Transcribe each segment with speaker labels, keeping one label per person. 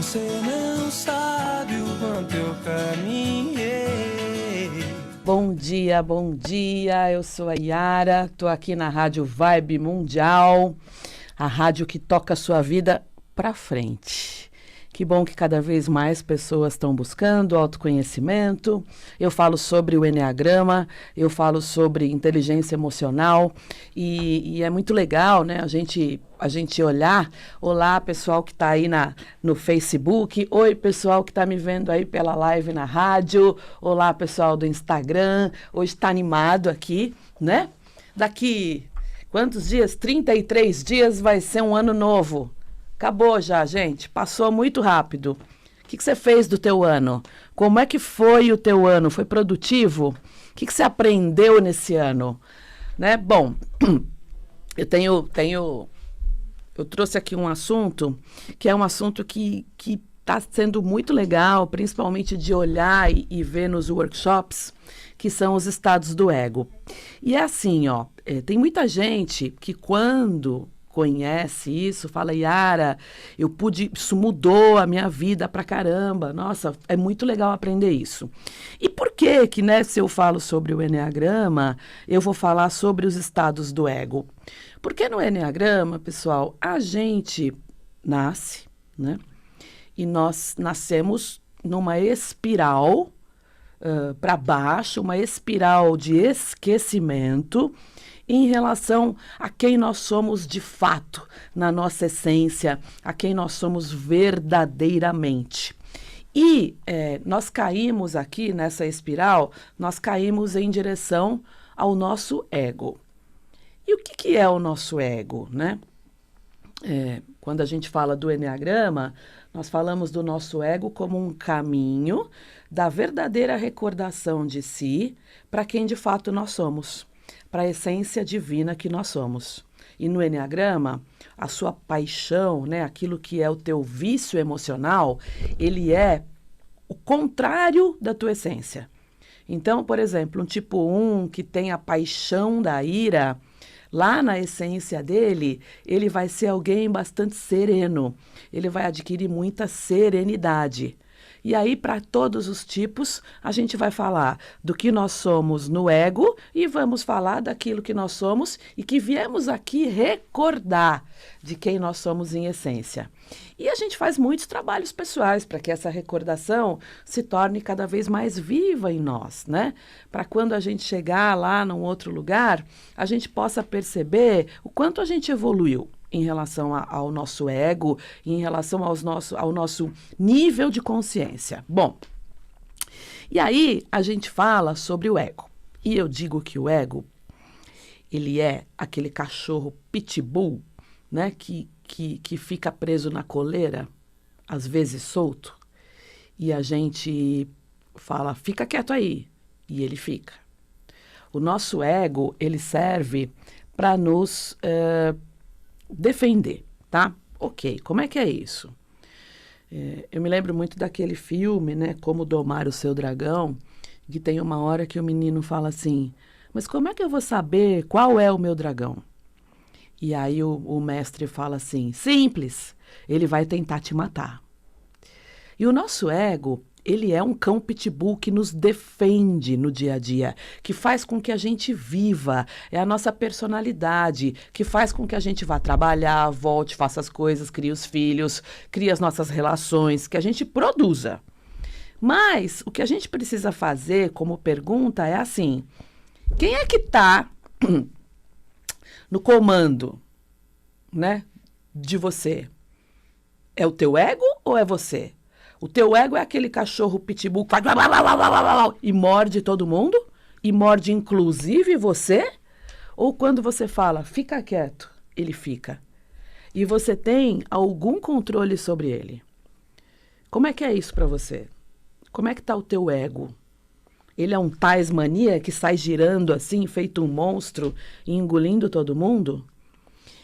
Speaker 1: Você não sabe o quanto eu caminhei.
Speaker 2: Bom dia, eu sou a Yara, tô aqui na Rádio Vibe Mundial, a rádio que toca a sua vida pra frente. Que bom que cada vez mais pessoas estão buscando autoconhecimento. Eu falo sobre o Eneagrama, eu falo sobre inteligência emocional e é muito legal, né? A gente olhar. Olá, pessoal que está aí no Facebook. Oi, pessoal que está me vendo aí pela live na rádio. Olá, pessoal do Instagram. Hoje está animado aqui, né? Daqui quantos dias? 33 dias vai ser um ano novo. Acabou já, gente. Passou muito rápido. O que você fez do teu ano? Como é que foi o teu ano? Foi produtivo? O que você aprendeu nesse ano? Né? Bom, eu trouxe aqui um assunto que é um assunto que está sendo muito legal, principalmente de olhar e ver nos workshops, que são os estados do ego. E é assim, ó, tem muita gente que quando conhece isso, fala, Yara, isso mudou a minha vida pra caramba, nossa, é muito legal aprender isso. E por que, né, se eu falo sobre o Eneagrama, eu vou falar sobre os estados do ego? Porque no Eneagrama, pessoal, a gente nasce, né, e nós nascemos numa espiral para baixo, uma espiral de esquecimento, em relação a quem nós somos de fato, na nossa essência, a quem nós somos verdadeiramente. E nós caímos aqui nessa espiral, nós caímos em direção ao nosso ego. E o que é o nosso ego, né? Quando a gente fala do Eneagrama, nós falamos do nosso ego como um caminho da verdadeira recordação de si para quem de fato nós somos, para a essência divina que nós somos. E no Eneagrama, a sua paixão, né, aquilo que é o teu vício emocional, ele é o contrário da tua essência. Então, por exemplo, um tipo 1 que tem a paixão da ira, lá na essência dele, ele vai ser alguém bastante sereno. Ele vai adquirir muita serenidade. E aí, para todos os tipos, a gente vai falar do que nós somos no ego e vamos falar daquilo que nós somos e que viemos aqui recordar de quem nós somos em essência. E a gente faz muitos trabalhos pessoais para que essa recordação se torne cada vez mais viva em nós, né? Para quando a gente chegar lá num outro lugar, a gente possa perceber o quanto a gente evoluiu em relação ao nosso ego, em relação ao nosso nível de consciência. Bom, e aí a gente fala sobre o ego. E eu digo que o ego, ele é aquele cachorro pitbull, né, que fica preso na coleira, às vezes solto, e a gente fala, fica quieto aí, e ele fica. O nosso ego, ele serve para nos defender, tá? Ok, como é que é isso? Eu me lembro muito daquele filme, né, Como Domar o Seu Dragão, que tem uma hora que o menino fala assim, mas como é que eu vou saber qual é o meu dragão? E aí o mestre fala assim, simples, ele vai tentar te matar. E o nosso ego, ele é um cão pitbull que nos defende no dia a dia, que faz com que a gente viva, é a nossa personalidade, que faz com que a gente vá trabalhar, volte, faça as coisas, crie os filhos, crie as nossas relações, que a gente produza. Mas o que a gente precisa fazer como pergunta é assim, quem é que está no comando, né, de você? É o teu ego ou é você? O teu ego é aquele cachorro pitbull que faz e morde todo mundo? E morde inclusive você? Ou quando você fala, fica quieto, ele fica. E você tem algum controle sobre ele? Como é que é isso para você? Como é que está o teu ego? Ele é um Tasmania que sai girando assim, feito um monstro e engolindo todo mundo?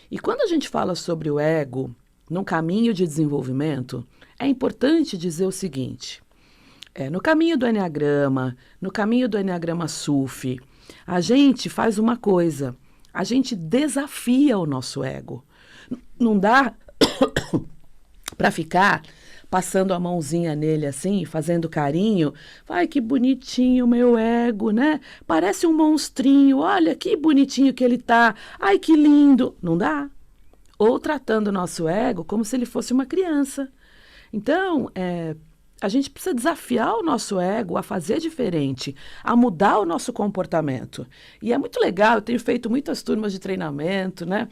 Speaker 2: E quando a gente fala sobre o ego, num caminho de desenvolvimento, é importante dizer o seguinte, no caminho do Eneagrama, no caminho do Eneagrama Sufi, a gente faz uma coisa, a gente desafia o nosso ego. Não dá para ficar passando a mãozinha nele assim, fazendo carinho. Ai, que bonitinho meu ego, né? Parece um monstrinho, olha que bonitinho que ele tá. Ai, que lindo. Não dá. Ou tratando o nosso ego como se ele fosse uma criança. Então, a gente precisa desafiar o nosso ego a fazer diferente, a mudar o nosso comportamento. E é muito legal, eu tenho feito muitas turmas de treinamento, né?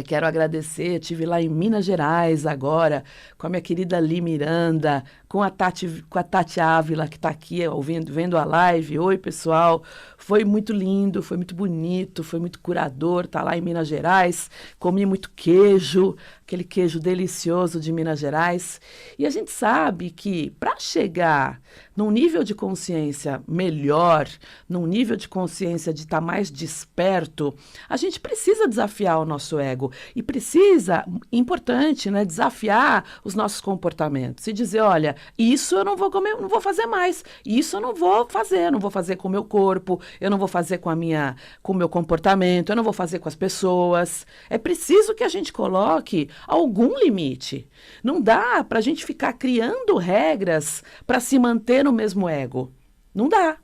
Speaker 2: Quero agradecer, estive lá em Minas Gerais agora, com a minha querida Li Miranda, com a Tati Ávila, que está aqui vendo a live. Oi, pessoal. Foi muito lindo, foi muito bonito, foi muito curador, tá lá em Minas Gerais. Comi muito queijo, aquele queijo delicioso de Minas Gerais. E a gente sabe que para chegar num nível de consciência melhor, num nível de consciência de estar mais desperto, a gente precisa desafiar o nosso ego. E precisa, importante, né, desafiar os nossos comportamentos. E dizer, olha, isso eu não vou comer, não vou fazer mais. Isso eu não vou fazer com o meu corpo, eu não vou fazer com o meu comportamento, eu não vou fazer com as pessoas. É preciso que a gente coloque algum limite. Não dá para a gente ficar criando regras para se manter no mesmo ego. Não dá.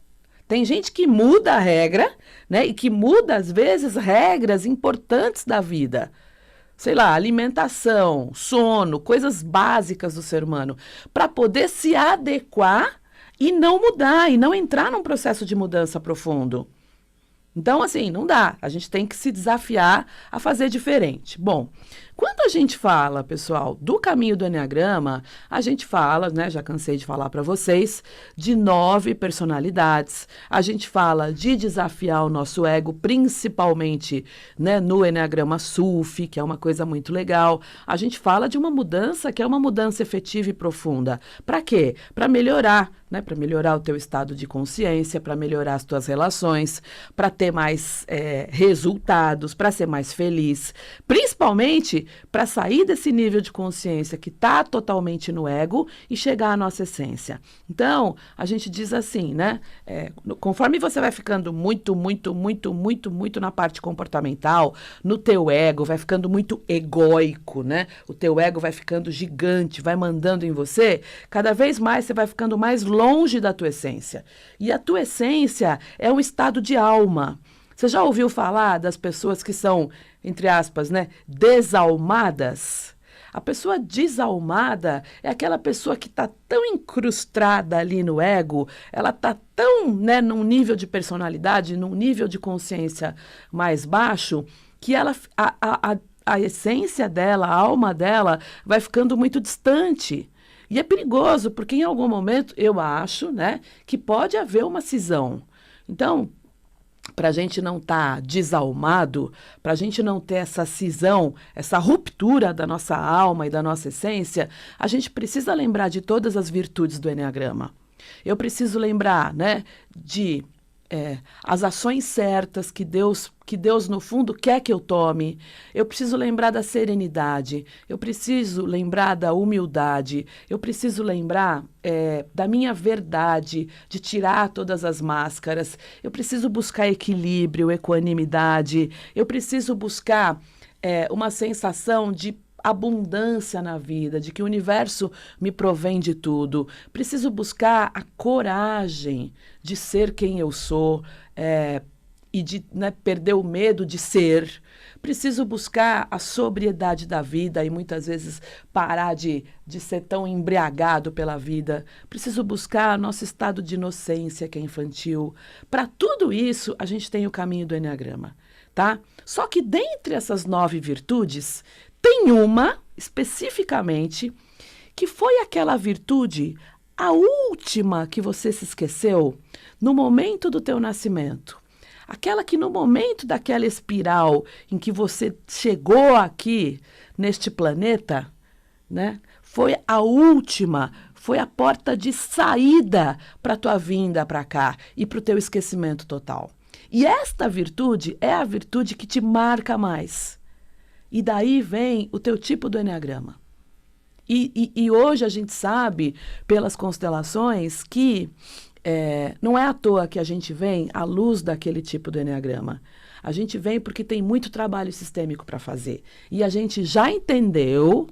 Speaker 2: Tem gente que muda a regra, né? E que muda, às vezes, regras importantes da vida. Sei lá, alimentação, sono, coisas básicas do ser humano, para poder se adequar e não mudar, e não entrar num processo de mudança profundo. Então, assim, não dá. A gente tem que se desafiar a fazer diferente. Bom, quando a gente fala, pessoal, do caminho do Eneagrama, a gente fala, né, já cansei de falar para vocês, de 9 personalidades. A gente fala de desafiar o nosso ego, principalmente, né, no Eneagrama SUF, que é uma coisa muito legal. A gente fala de uma mudança que é uma mudança efetiva e profunda. Para quê? Para melhorar, né, para melhorar o teu estado de consciência, para melhorar as tuas relações, para ter mais resultados, para ser mais feliz, principalmente para sair desse nível de consciência que está totalmente no ego e chegar à nossa essência. Então, a gente diz assim, né? Conforme você vai ficando muito na parte comportamental, no teu ego, vai ficando muito egóico, né? O teu ego vai ficando gigante, vai mandando em você, cada vez mais você vai ficando mais longe da tua essência. E a tua essência é um estado de alma. Você já ouviu falar das pessoas que são, entre aspas, né, desalmadas? A pessoa desalmada é aquela pessoa que está tão incrustada ali no ego, ela está tão, né, num nível de personalidade, num nível de consciência mais baixo, que a essência dela, a alma dela, vai ficando muito distante. E é perigoso, porque em algum momento, eu acho, né, que pode haver uma cisão. Então, para a gente não estar desalmado, para a gente não ter essa cisão, essa ruptura da nossa alma e da nossa essência, a gente precisa lembrar de todas as virtudes do Eneagrama. Eu preciso lembrar, né, de as ações certas que Deus, no fundo, quer que eu tome. Eu preciso lembrar da serenidade, eu preciso lembrar da humildade, eu preciso lembrar da minha verdade, de tirar todas as máscaras. Eu preciso buscar equilíbrio, equanimidade, eu preciso buscar uma sensação de abundância na vida, de que o universo me provém de tudo. Preciso buscar a coragem de ser quem eu sou e de, né, perder o medo de ser. Preciso buscar a sobriedade da vida e muitas vezes parar de ser tão embriagado pela vida. Preciso buscar nosso estado de inocência, que é infantil. Para tudo isso, a gente tem o caminho do Eneagrama, tá? Só que dentre essas 9 virtudes, tem uma, especificamente, que foi aquela virtude, a última que você se esqueceu no momento do teu nascimento. Aquela que no momento daquela espiral em que você chegou aqui, neste planeta, né, foi a última, foi a porta de saída para a tua vinda para cá e para o teu esquecimento total. E esta virtude é a virtude que te marca mais. E daí vem o teu tipo do Eneagrama. E hoje a gente sabe, pelas constelações, que não é à toa que a gente vem à luz daquele tipo do Eneagrama. A gente vem porque tem muito trabalho sistêmico para fazer. E a gente já entendeu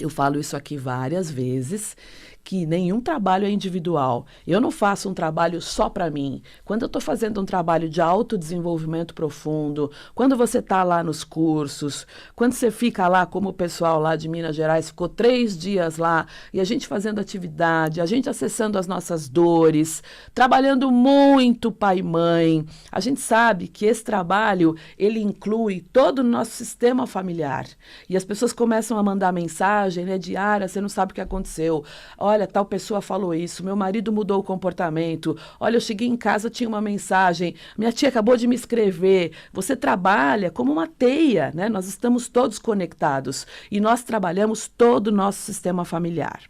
Speaker 2: Eu falo isso aqui várias vezes, que nenhum trabalho é individual. Eu não faço um trabalho só para mim. Quando eu estou fazendo um trabalho de autodesenvolvimento profundo, quando você está lá nos cursos, quando você fica lá, como o pessoal lá de Minas Gerais, ficou 3 dias lá, e a gente fazendo atividade, a gente acessando as nossas dores, trabalhando muito pai e mãe, a gente sabe que esse trabalho, ele inclui todo o nosso sistema familiar. E as pessoas começam a mandar mensagem, né, diária, você não sabe o que aconteceu. Olha, tal pessoa falou isso, meu marido mudou o comportamento. Olha, eu cheguei em casa, tinha uma mensagem, minha tia acabou de me escrever. Você trabalha como uma teia, né? Nós estamos todos conectados e nós trabalhamos todo o nosso sistema familiar.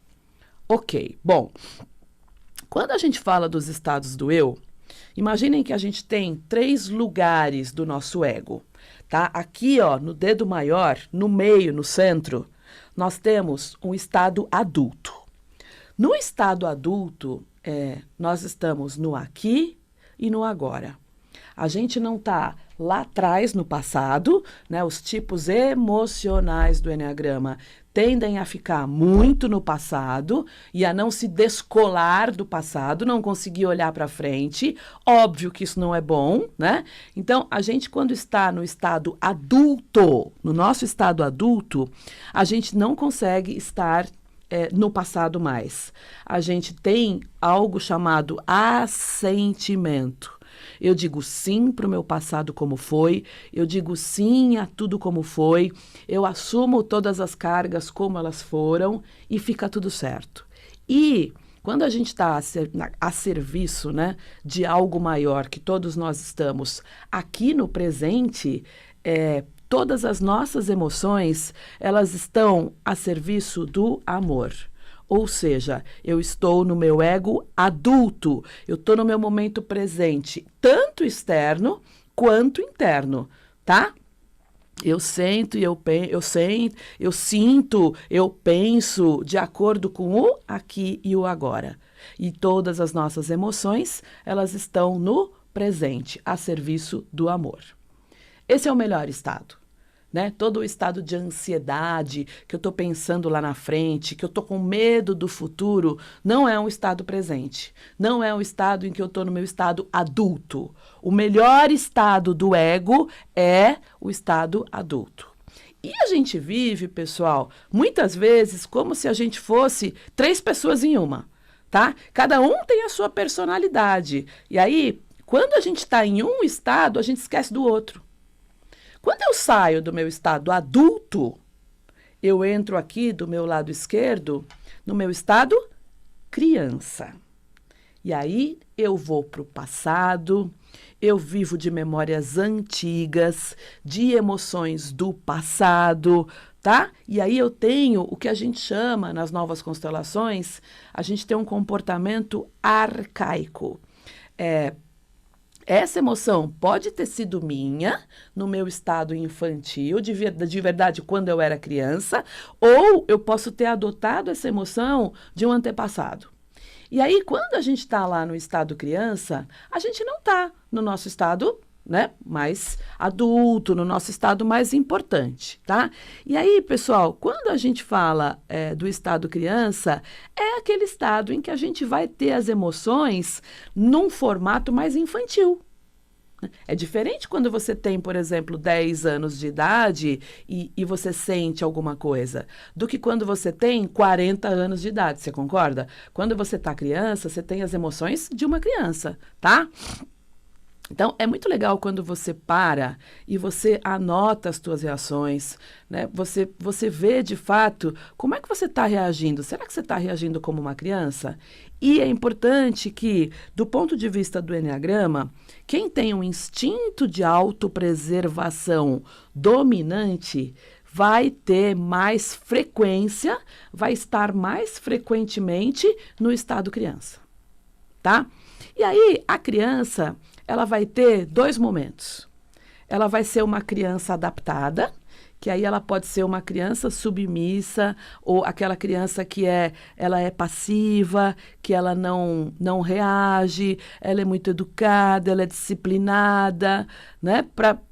Speaker 2: Ok, bom, quando a gente fala dos estados do eu, imaginem que a gente tem 3 lugares do nosso ego, tá? Aqui, ó, no dedo maior, no meio, no centro, nós temos um estado adulto. No estado adulto, nós estamos no aqui e no agora. A gente não está lá atrás, no passado, né? Os tipos emocionais do Eneagrama tendem a ficar muito no passado e a não se descolar do passado, não conseguir olhar para frente. Óbvio que isso não é bom, né? Então, a gente, quando está no estado adulto, no nosso estado adulto, a gente não consegue estar no passado mais. A gente tem algo chamado assentimento. Eu digo sim para o meu passado como foi, eu digo sim a tudo como foi, eu assumo todas as cargas como elas foram e fica tudo certo. E quando a gente está a serviço, né, de algo maior que todos nós estamos aqui no presente, todas as nossas emoções, elas estão a serviço do amor. Ou seja, eu estou no meu ego adulto, eu estou no meu momento presente, tanto externo quanto interno, tá? Eu sinto, eu penso de acordo com o aqui e o agora. E todas as nossas emoções, elas estão no presente, a serviço do amor. Esse é o melhor estado. Né? Todo o estado de ansiedade, que eu estou pensando lá na frente, que eu estou com medo do futuro, não é um estado presente. Não é um estado em que eu estou no meu estado adulto. O melhor estado do ego é o estado adulto. E a gente vive, pessoal, muitas vezes como se a gente fosse 3 pessoas em uma, tá? Cada um tem a sua personalidade. E aí, quando a gente está em um estado, a gente esquece do outro. Quando eu saio do meu estado adulto, eu entro aqui do meu lado esquerdo, no meu estado criança. E aí eu vou para o passado, eu vivo de memórias antigas, de emoções do passado, tá? E aí eu tenho o que a gente chama, nas novas constelações, a gente tem um comportamento arcaico. Essa emoção pode ter sido minha, no meu estado infantil, de verdade, quando eu era criança, ou eu posso ter adotado essa emoção de um antepassado. E aí, quando a gente está lá no estado criança, a gente não está no nosso estado, né, mais adulto, no nosso estado mais importante, tá? E aí, pessoal, quando a gente fala do estado criança, é aquele estado em que a gente vai ter as emoções num formato mais infantil. É diferente quando você tem, por exemplo, 10 anos de idade e você sente alguma coisa, do que quando você tem 40 anos de idade, você concorda? Quando você está criança, você tem as emoções de uma criança, tá? Então, é muito legal quando você para e você anota as suas reações, né? Você vê, de fato, como é que você está reagindo. Será que você está reagindo como uma criança? E é importante que, do ponto de vista do Eneagrama, quem tem um instinto de autopreservação dominante vai ter mais frequência, vai estar mais frequentemente no estado criança, tá? E aí, a criança, ela vai ter 2 momentos. Ela vai ser uma criança adaptada, que aí ela pode ser uma criança submissa, ou aquela criança que ela é passiva, que ela não reage, ela é muito educada, ela é disciplinada, né?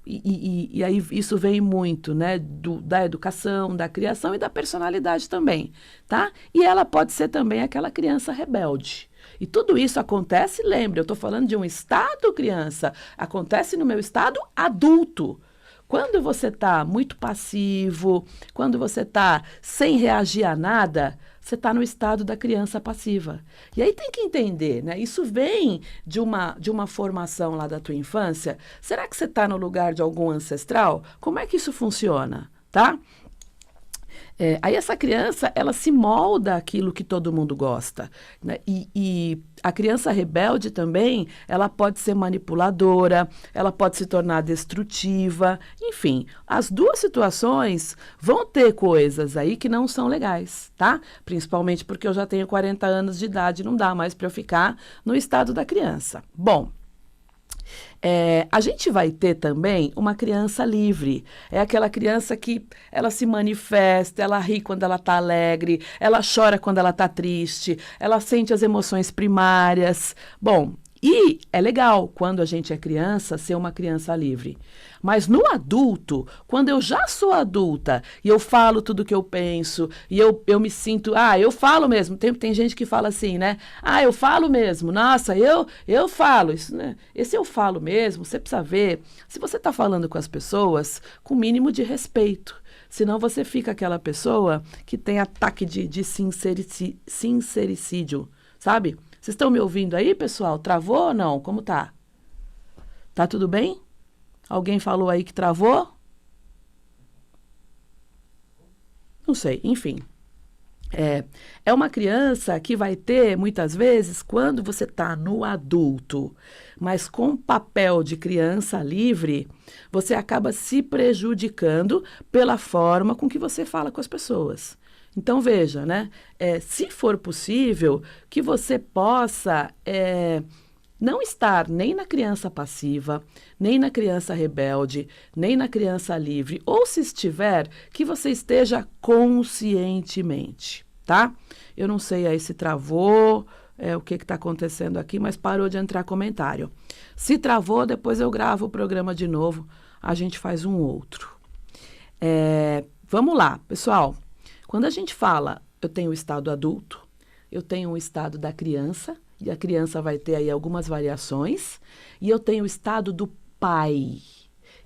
Speaker 2: E aí isso vem muito, né? Da educação, da criação e da personalidade também, tá? E ela pode ser também aquela criança rebelde. E tudo isso acontece, lembre, eu estou falando de um estado criança, acontece no meu estado adulto. Quando você está muito passivo, quando você está sem reagir a nada, você está no estado da criança passiva. E aí tem que entender, né? Isso vem de uma formação lá da tua infância. Será que você está no lugar de algum ancestral? Como é que isso funciona, tá? Aí essa criança, ela se molda aquilo que todo mundo gosta, né? E a criança rebelde também, ela pode ser manipuladora, ela pode se tornar destrutiva, enfim, as duas situações vão ter coisas aí que não são legais, tá? Principalmente porque eu já tenho 40 anos de idade, não dá mais para eu ficar no estado da criança. Bom, a gente vai ter também uma criança livre. É aquela criança que ela se manifesta, ela ri quando ela está alegre, ela chora quando ela está triste, ela sente as emoções primárias. Bom, e é legal, quando a gente é criança, ser uma criança livre. Mas no adulto, quando eu já sou adulta e eu falo tudo que eu penso, e eu me sinto, eu falo mesmo. Tem gente que fala assim, né? Eu falo mesmo. Nossa, eu falo. Isso, né? Esse eu falo mesmo, você precisa ver se você está falando com as pessoas com o mínimo de respeito. Senão você fica aquela pessoa que tem ataque de sincericídio, sabe? Vocês estão me ouvindo aí, pessoal? Travou ou não? Como tá? Tá tudo bem? Alguém falou aí que travou? Não sei, enfim. É uma criança que vai ter, muitas vezes, quando você está no adulto, mas com papel de criança livre, você acaba se prejudicando pela forma com que você fala com as pessoas. Então, veja, né? Se for possível, que você possa não estar nem na criança passiva, nem na criança rebelde, nem na criança livre, ou se estiver, que você esteja conscientemente, tá? Eu não sei aí se travou, o que está acontecendo aqui, mas parou de entrar comentário. Se travou, depois eu gravo o programa de novo, a gente faz um outro. Vamos lá, pessoal. Quando a gente fala, eu tenho o estado adulto, eu tenho o estado da criança, e a criança vai ter aí algumas variações, e eu tenho o estado do pai.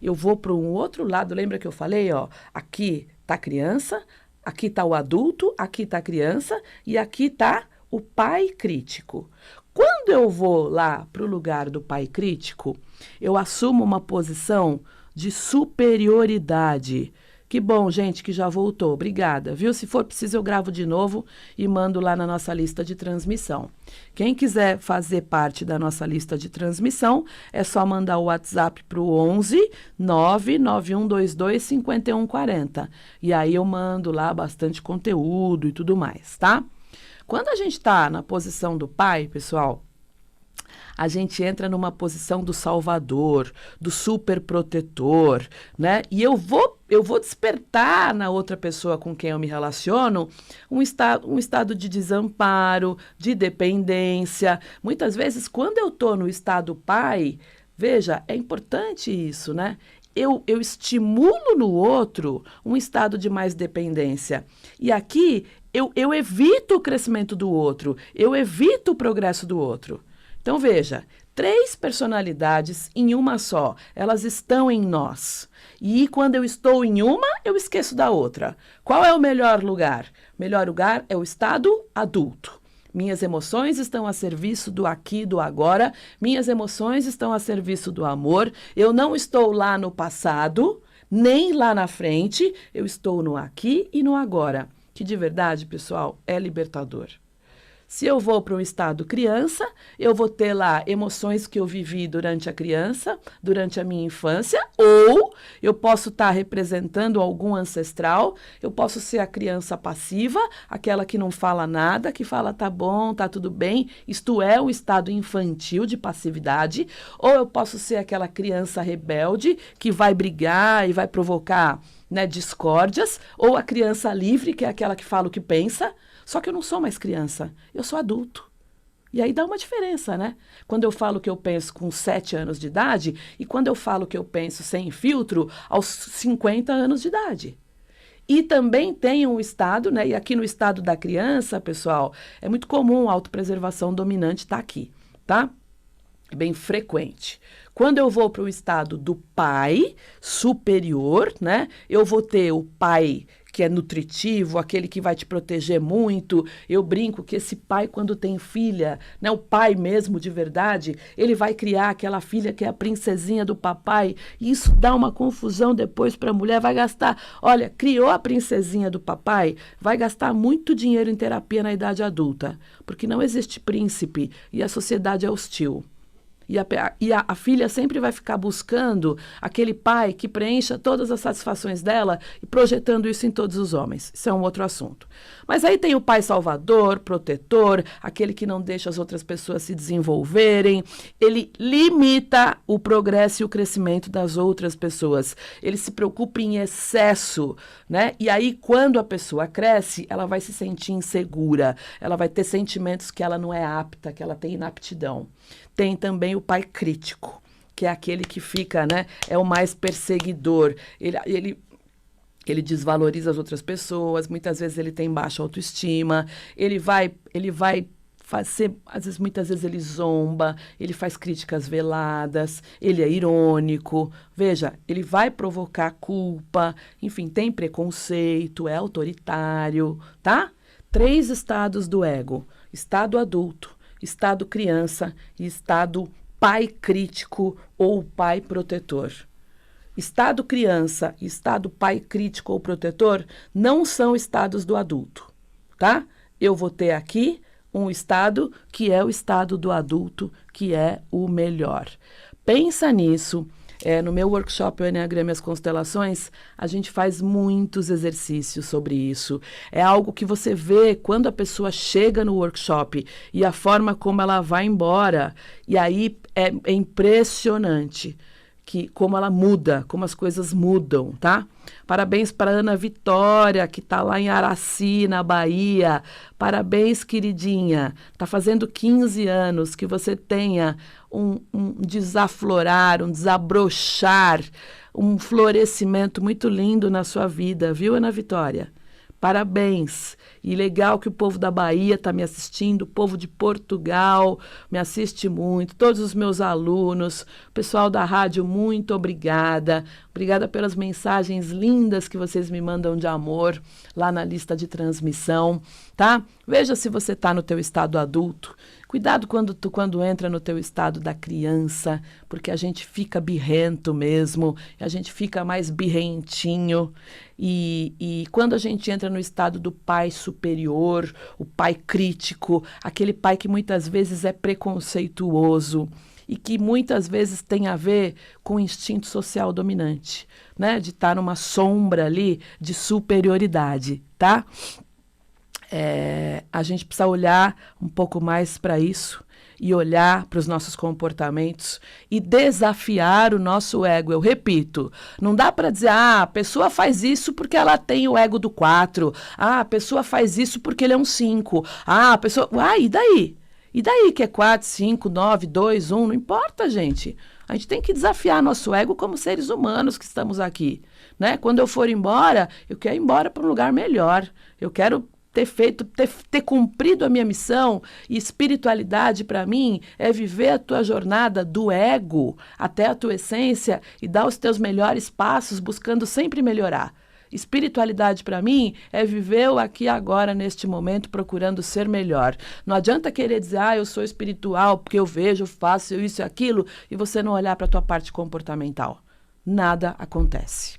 Speaker 2: Eu vou para um outro lado, lembra que eu falei, ó, aqui está a criança, aqui está o adulto, aqui está a criança, e aqui está o pai crítico. Quando eu vou lá para o lugar do pai crítico, eu assumo uma posição de superioridade. Que bom, gente, que já voltou. Obrigada, viu? Se for preciso, eu gravo de novo e mando lá na nossa lista de transmissão. Quem quiser fazer parte da nossa lista de transmissão, é só mandar o WhatsApp para o 11 99122 5140. E aí eu mando lá bastante conteúdo e tudo mais, tá? Quando a gente está na posição do pai, pessoal, a gente entra numa posição do salvador, do superprotetor, né? E eu vou despertar na outra pessoa com quem eu me relaciono um estado de desamparo, de dependência. Muitas vezes, quando eu estou no estado pai, veja, é importante isso, né? Eu estimulo no outro um estado de mais dependência. E aqui, eu evito o crescimento do outro, eu evito o progresso do outro. Então, veja, 3 personalidades em uma só, elas estão em nós. E quando eu estou em uma, eu esqueço da outra. Qual é o melhor lugar? O melhor lugar é o estado adulto. Minhas emoções estão a serviço do aqui, do agora. Minhas emoções estão a serviço do amor. Eu não estou lá no passado, nem lá na frente. Eu estou no aqui e no agora. Que de verdade, pessoal, é libertador. Se eu vou para um estado criança, eu vou ter lá emoções que eu vivi durante a criança, durante a minha infância, ou eu posso estar representando algum ancestral, eu posso ser a criança passiva, aquela que não fala nada, que fala tá bom, tá tudo bem, isto é um estado infantil de passividade, ou eu posso ser aquela criança rebelde que vai brigar e vai provocar, né, discórdias, ou a criança livre, que é aquela que fala o que pensa. Só que eu não sou mais criança, eu sou adulto. E aí dá uma diferença, né? Quando eu falo que eu penso com 7 anos de idade e quando eu falo que eu penso sem filtro aos 50 anos de idade. E também tem um estado, né? E aqui no estado da criança, pessoal, é muito comum a autopreservação dominante estar aqui, tá? É bem frequente. Quando eu vou para o estado do pai superior, né? Eu vou ter o pai que é nutritivo, aquele que vai te proteger muito. Eu brinco que esse pai, quando tem filha, né, o pai mesmo de verdade, ele vai criar aquela filha que é a princesinha do papai, e isso dá uma confusão depois para a mulher, vai gastar, olha, criou a princesinha do papai, vai gastar muito dinheiro em terapia na idade adulta, porque não existe príncipe e a sociedade é hostil. E a filha sempre vai ficar buscando aquele pai que preencha todas as satisfações dela e projetando isso em todos os homens. Isso é um outro assunto. Mas aí tem o pai salvador, protetor, aquele que não deixa as outras pessoas se desenvolverem. Ele limita o progresso e o crescimento das outras pessoas. Ele se preocupa em excesso, né? E aí, quando a pessoa cresce, ela vai se sentir insegura. Ela vai ter sentimentos que ela não é apta, que ela tem inaptidão. Tem também o pai crítico, que é aquele que fica, né? É o mais perseguidor. Ele desvaloriza as outras pessoas, muitas vezes ele tem baixa autoestima, ele vai fazer, muitas vezes ele zomba, ele faz críticas veladas, ele é irônico, veja, ele vai provocar culpa, enfim, tem preconceito, é autoritário, tá? 3 estados do ego: estado adulto, estado criança e estado pai crítico ou pai protetor. Estado criança e estado pai crítico ou protetor não são estados do adulto, tá? Eu vou ter aqui um estado que é o estado do adulto, que é o melhor. Pensa nisso. No meu workshop, o Enneagrama e as Constelações, a gente faz muitos exercícios sobre isso. É algo que você vê quando a pessoa chega no workshop e a forma como ela vai embora. E aí é impressionante como ela muda, como as coisas mudam, tá? Parabéns para Ana Vitória, que está lá em Araci, na Bahia. Parabéns, queridinha. Está fazendo 15 anos. Que você tenha um desaflorar, um desabrochar, um florescimento muito lindo na sua vida, viu, Ana Vitória? Parabéns. E legal que o povo da Bahia está me assistindo, o povo de Portugal me assiste muito, todos os meus alunos, o pessoal da rádio, muito obrigada. Obrigada pelas mensagens lindas que vocês me mandam de amor lá na lista de transmissão, tá? Veja se você está no teu estado adulto. Cuidado quando entra no teu estado da criança, porque a gente fica birrento mesmo, a gente fica mais birrentinho. E quando a gente entra no estado do pai superior, o pai crítico, aquele pai que muitas vezes é preconceituoso e que muitas vezes tem a ver com o instinto social dominante, né? De estar numa sombra ali de superioridade, tá? A gente precisa olhar um pouco mais para isso e olhar para os nossos comportamentos e desafiar o nosso ego. Eu repito, não dá para dizer, a pessoa faz isso porque ela tem o ego do 4, a pessoa faz isso porque ele é um 5, a pessoa... e daí? E daí que é 4, 5, 9, 2, 1, não importa, gente. A gente tem que desafiar nosso ego como seres humanos que estamos aqui, né? Quando eu for embora, eu quero ir embora para um lugar melhor. Eu quero ter cumprido a minha missão. E espiritualidade para mim é viver a tua jornada do ego até a tua essência e dar os teus melhores passos buscando sempre melhorar. Espiritualidade para mim é viver o aqui e agora neste momento procurando ser melhor. Não adianta querer dizer, eu sou espiritual porque eu vejo, faço isso e aquilo e você não olhar para a tua parte comportamental. Nada acontece,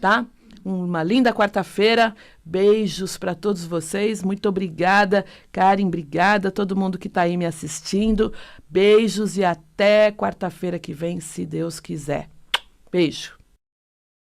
Speaker 2: tá? uma linda quarta-feira. Beijos para todos vocês. Muito obrigada, Karen, obrigada a todo mundo que está aí me assistindo. Beijos e até quarta-feira que vem, se Deus quiser. Beijo.